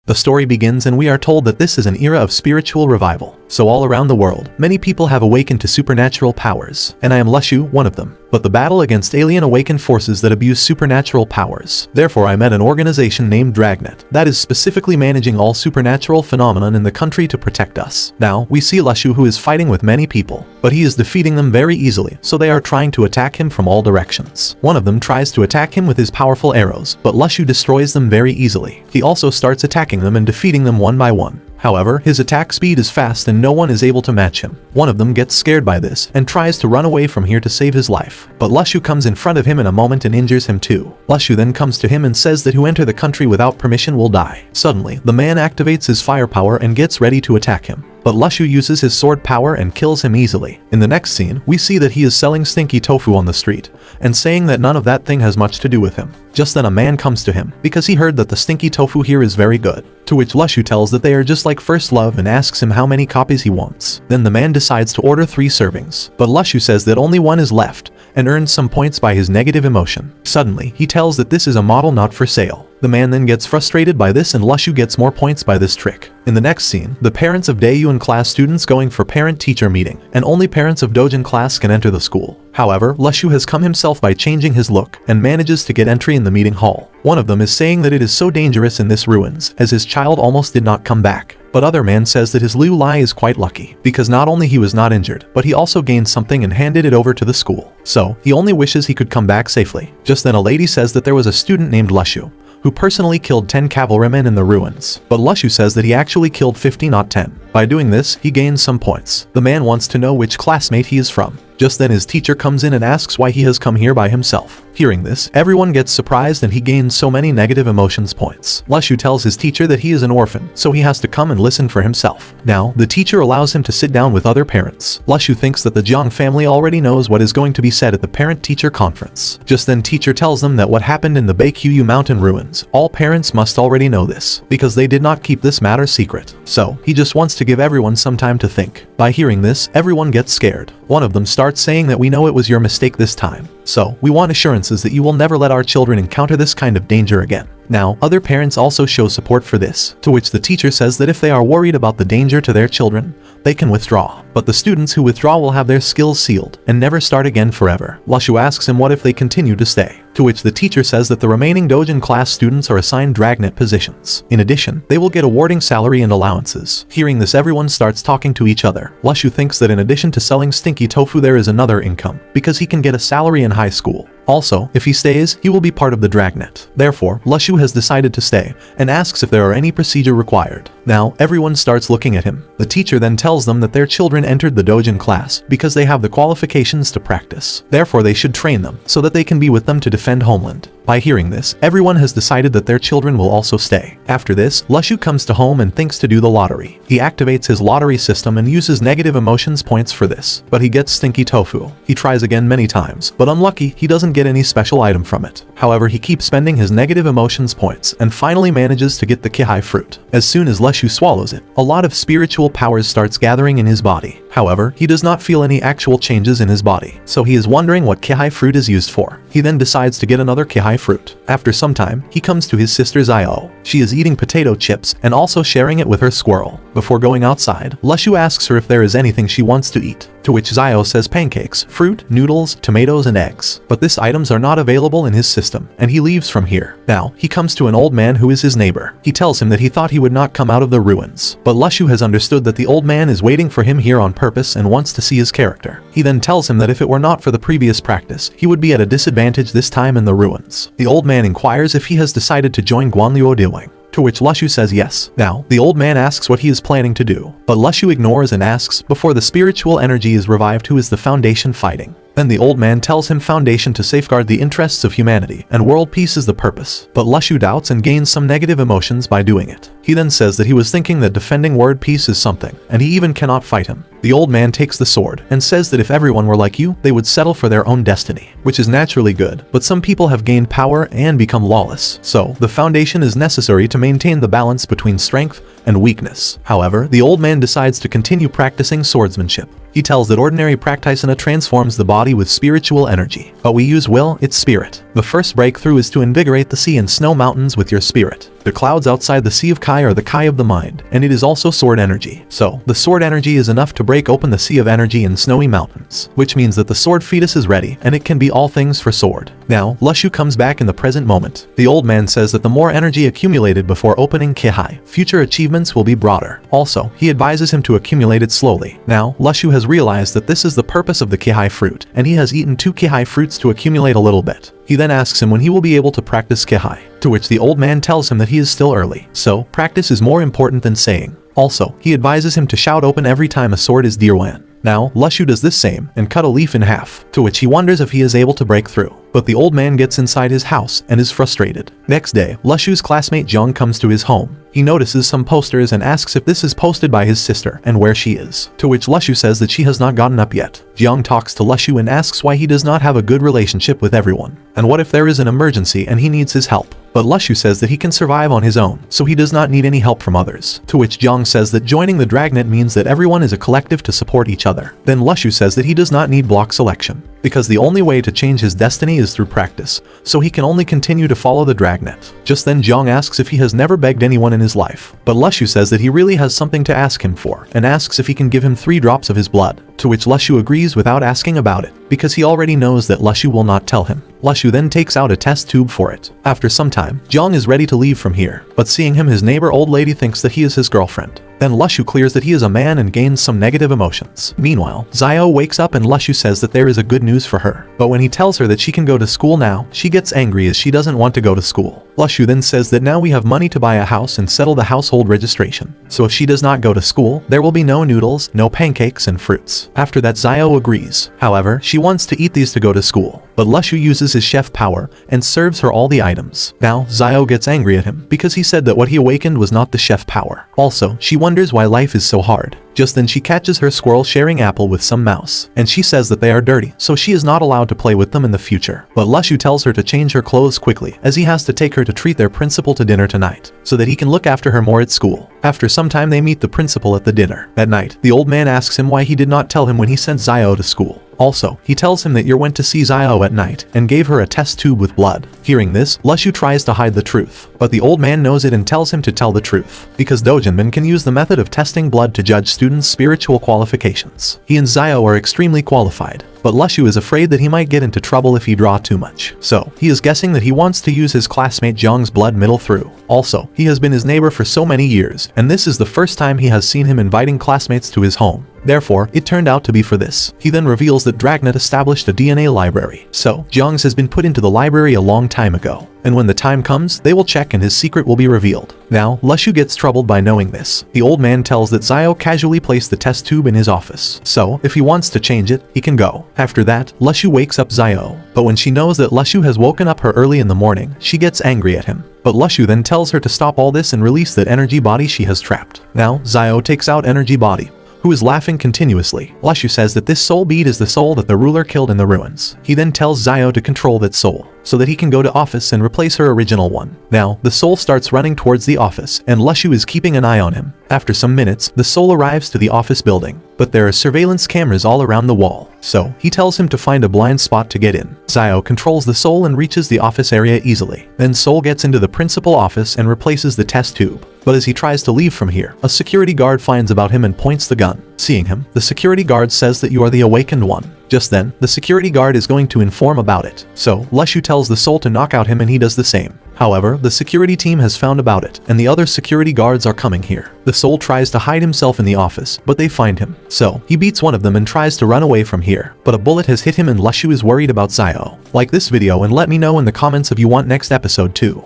The story begins and we are told that this is an era of spiritual revival. So all around the world, many people have awakened to supernatural powers, and I am Lu Shu, one of them. But the battle against alien awakened forces that abuse supernatural powers. Therefore I met an organization named Dragnet that is specifically managing all supernatural phenomenon in the country to protect us. Now, we see Lu Shu who is fighting with many people, but he is defeating them very easily, so they are trying to attack him from all directions. One of them tries to attack him with his powerful arrows, but Lu Shu destroys them very easily. He also starts attacking them and defeating them one by one. However, his attack speed is fast and no one is able to match him. One of them gets scared by this and tries to run away from here to save his life. But Lu Shu comes in front of him in a moment and injures him too. Lu Shu then comes to him and says that who enter the country without permission will die. Suddenly, the man activates his firepower and gets ready to attack him. But Lu Shu uses his sword power and kills him easily. In the next scene, we see that he is selling stinky tofu on the street and saying that none of that thing has much to do with him. Just then a man comes to him because he heard that the stinky tofu here is very good. To which Lu Shu tells that they are just like first love and asks him how many copies he wants. Then the man decides to order 3 servings. But Lu Shu says that only 1 is left and earns some points by his negative emotion. Suddenly, he tells that this is a model not for sale. The man then gets frustrated by this and Lu Shu gets more points by this trick. In the next scene, the parents of Daeyuan class students going for parent-teacher meeting, and only parents of Dojin class can enter the school. However, Lu Shu has come himself by changing his look and manages to get entry in the meeting hall. One of them is saying that it is so dangerous in this ruins as his child almost did not come back. But other man says that his Liu Lai is quite lucky because not only he was not injured, but he also gained something and handed it over to the school. So, he only wishes he could come back safely. Just then a lady says that there was a student named Lu Shu who personally killed 10 cavalrymen in the ruins. But Lu Shu says that he actually killed 50, not 10. By doing this, he gains some points. The man wants to know which classmate he is from. Just then his teacher comes in and asks why he has come here by himself. Hearing this, everyone gets surprised and he gains so many negative emotions points. Lu Shu tells his teacher that he is an orphan, so he has to come and listen for himself. Now, the teacher allows him to sit down with other parents. Lu Shu thinks that the Jiang family already knows what is going to be said at the parent-teacher conference. Just then teacher tells them that what happened in the Beiqiu mountain ruins, all parents must already know this, because they did not keep this matter secret. So, he just wants to give everyone some time to think. By hearing this, everyone gets scared. One of them starts saying that we know it was your mistake this time. So, we want assurances that you will never let our children encounter this kind of danger again. Now, other parents also show support for this, to which the teacher says that if they are worried about the danger to their children, they can withdraw. But the students who withdraw will have their skills sealed and never start again forever. Lu Shu asks him what if they continue to stay, to which the teacher says that the remaining Dojin class students are assigned Dragnet positions. In addition, they will get awarding salary and allowances. Hearing this, everyone starts talking to each other. Lu Shu thinks that in addition to selling stinky tofu there is another income, because he can get a salary in high school. Also, if he stays, he will be part of the Dragnet. Therefore, Lu Shu has decided to stay and asks if there are any procedure required. Now, everyone starts looking at him. The teacher then tells them that their children entered the Dojin class because they have the qualifications to practice. Therefore, they should train them so that they can be with them to defend homeland. By hearing this, everyone has decided that their children will also stay. After this, Lu Shu comes to home and thinks to do the lottery. He activates his lottery system and uses negative emotions points for this, but he gets stinky tofu. He tries again many times, but unlucky, he doesn't get any special item from it. However, he keeps spending his negative emotions points and finally manages to get the Kihai fruit. As soon as Lu Shu swallows it, a lot of spiritual powers starts gathering in his body. However, he does not feel any actual changes in his body, so he is wondering what Kihai fruit is used for. He then decides to get another Kihai fruit. After some time, he comes to his sister Xiao. She is eating potato chips and also sharing it with her squirrel. Before going outside, Lu Shu asks her if there is anything she wants to eat, to which Xiao says pancakes, fruit, noodles, tomatoes, and eggs. But these items are not available in his system, and he leaves from here. Now, he comes to an old man who is his neighbor. He tells him that he thought he would not come out of the ruins, but Lu Shu has understood that the old man is waiting for him here on purpose and wants to see his character. He then tells him that if it were not for the previous practice, he would be at a disadvantage this time in the ruins. The old man inquires if he has decided to join Guanliu Diwang, to which Lu Shu says yes. Now, the old man asks what he is planning to do, but Lu Shu ignores and asks, before the spiritual energy is revived, who is the Foundation fighting? Then the old man tells him Foundation to safeguard the interests of humanity and world peace is the purpose. But Lu Shu doubts and gains some negative emotions by doing it. He then says that he was thinking that defending world peace is something, and he even cannot fight him. The old man takes the sword and says that if everyone were like you, they would settle for their own destiny, which is naturally good, but some people have gained power and become lawless. So, the Foundation is necessary to maintain the balance between strength and weakness. However, the old man decides to continue practicing swordsmanship. He tells that ordinary practicina transforms the body with spiritual energy, but we use will, its spirit. The first breakthrough is to invigorate the sea and snow mountains with your spirit. The clouds outside the Sea of Kai are the Kai of the mind, and it is also sword energy. So, the sword energy is enough to break open the Sea of Energy in snowy mountains, which means that the sword fetus is ready, and it can be all things for sword. Now, Lu Shu comes back in the present moment. The old man says that the more energy accumulated before opening Kihai, future achievements will be broader. Also, he advises him to accumulate it slowly. Now, Lu Shu has realized that this is the purpose of the Kihai fruit, and he has eaten 2 Kihai fruits to accumulate a little bit. He then asks him when he will be able to practice Kihai, to which the old man tells him that he is still early, so practice is more important than saying. Also, he advises him to shout open every time a sword is Dirwan. Now, Lu Shu does this same and cut a leaf in half, to which he wonders if he is able to break through. But the old man gets inside his house and is frustrated. Next day, Lu Shu's classmate Jiang comes to his home. He notices some posters and asks if this is posted by his sister and where she is, to which Lu Shu says that she has not gotten up yet. Jiang talks to Lu Shu and asks why he does not have a good relationship with everyone, and what if there is an emergency and he needs his help. But Lu Shu says that he can survive on his own, so he does not need any help from others, to which Jiang says that joining the Dragnet means that everyone is a collective to support each other. Then Lu Shu says that he does not need block selection, because the only way to change his destiny is through practice, so he can only continue to follow the Dragnet. Just then Jiang asks if he has never begged anyone in his life, but Lu Shu says that he really has something to ask him for, and asks if he can give him 3 drops of his blood, to which Lu Shu agrees without asking about it, because he already knows that Lu Shu will not tell him. Lu Shu then takes out a test tube for it. After some time, Jiang is ready to leave from here, but seeing him, his neighbor old lady thinks that he is his girlfriend. Then Lu Shu clears that he is a man and gains some negative emotions. Meanwhile, Xiao wakes up and Lu Shu says that there is a good news for her. But when he tells her that she can go to school now, she gets angry as she doesn't want to go to school. Lu Shu then says that now we have money to buy a house and settle the household registration. So if she does not go to school, there will be no noodles, no pancakes and fruits. After that, Xiao agrees. However, she wants to eat these to go to school. But Lu Shu uses his chef power and serves her all the items. Now, Xiao gets angry at him because he said that what he awakened was not the chef power. Also, she wonders why life is so hard. Just then she catches her squirrel sharing apple with some mouse, and she says that they are dirty, so she is not allowed to play with them in the future. But Lu Shu tells her to change her clothes quickly, as he has to take her to treat their principal to dinner tonight, so that he can look after her more at school. After some time they meet the principal at the dinner. That night, the old man asks him why he did not tell him when he sent Xiao to school. Also, he tells him that you went to see Xiao at night and gave her a test tube with blood. Hearing this, Lu Shu tries to hide the truth, but the old man knows it and tells him to tell the truth, because Dojinman can use the method of testing blood to judge students' spiritual qualifications. He and Xiao are extremely qualified, but Lu Shu is afraid that he might get into trouble if he draw too much. So, he is guessing that he wants to use his classmate Jiang's blood middle through. Also, he has been his neighbor for so many years, and this is the first time he has seen him inviting classmates to his home. Therefore, it turned out to be for this. He then reveals that Dragnet established a DNA library, so Jiang's has been put into the library a long time ago. And when the time comes, they will check and his secret will be revealed. Now, Lu Shu gets troubled by knowing this. The old man tells that Xiao casually placed the test tube in his office, so if he wants to change it, he can go. After that, Lu Shu wakes up Xiao, but when she knows that Lu Shu has woken up her early in the morning, she gets angry at him. But Lu Shu then tells her to stop all this and release that energy body she has trapped. Now, Xiao takes out energy body, who is laughing continuously. Lu Shu says that this soul bead is the soul that the ruler killed in the ruins. He then tells Xiao to control that soul, so that he can go to office and replace her original one. Now, the soul starts running towards the office, and Lu Shu is keeping an eye on him. After some minutes, the soul arrives to the office building, but there are surveillance cameras all around the wall, so he tells him to find a blind spot to get in. Xiao controls the soul and reaches the office area easily. Then Soul gets into the principal office and replaces the test tube. But as he tries to leave from here, a security guard finds about him and points the gun. Seeing him, the security guard says that you are the awakened one. Just then, the security guard is going to inform about it. So, Lu Shu tells the soul to knock out him and he does the same. However, the security team has found about it, and the other security guards are coming here. The soul tries to hide himself in the office, but they find him. So, he beats one of them and tries to run away from here, but a bullet has hit him and Lu Shu is worried about Xiao. Like this video and let me know in the comments if you want next episode too.